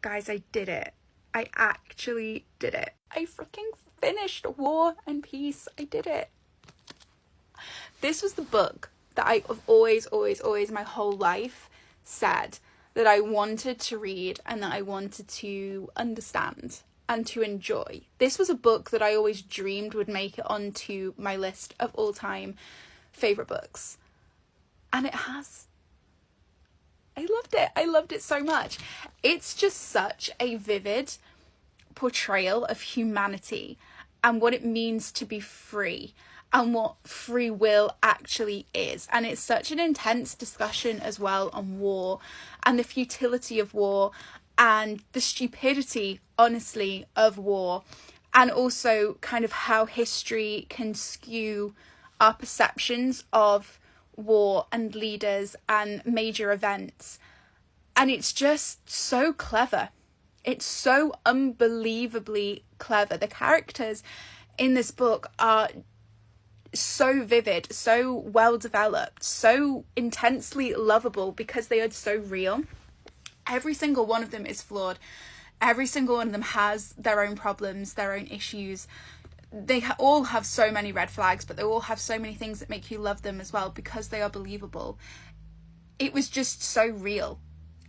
Guys, I did it. I actually did it. I freaking finished War and Peace. I did it. This was the book that I have always my whole life said that I wanted to read and that I wanted to understand and to enjoy. This was a book that I always dreamed would make it onto my list of all-time favourite books. And it has. I loved it. I loved it so much. It's just such a vivid portrayal of humanity and what it means to be free and what free will actually is. And it's such an intense discussion as well on war and the futility of war and the stupidity, honestly, of war, and also kind of how history can skew our perceptions of war and leaders and major events. And it's just so clever. It's so unbelievably clever. The characters in this book are so vivid, so well developed, so intensely lovable because they are so real. Every single one of them is flawed. Every single one of them has their own problems, their own issues. They all have so many red flags, but they all have so many things that make you love them as well because they are believable. It was just so real.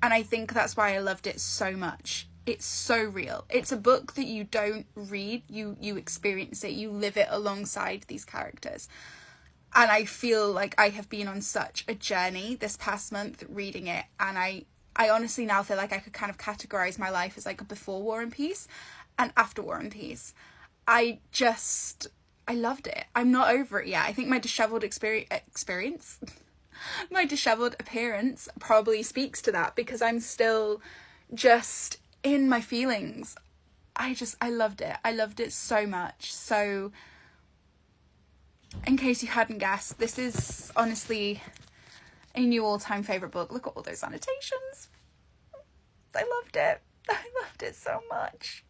And I think that's why I loved it so much. It's so real. It's a book that you don't read, you experience it, you live it alongside these characters. And I feel like I have been on such a journey this past month reading it, and I honestly now feel like I could kind of categorize my life as like a before War and Peace and after War and Peace. I loved it. I'm not over it yet. I think my disheveled experience my disheveled appearance probably speaks to that because I'm still just in my feelings. I loved it. I loved it so much. So in case you hadn't guessed, this is honestly a new all-time favourite book. Look at all those annotations. I loved it. I loved it so much.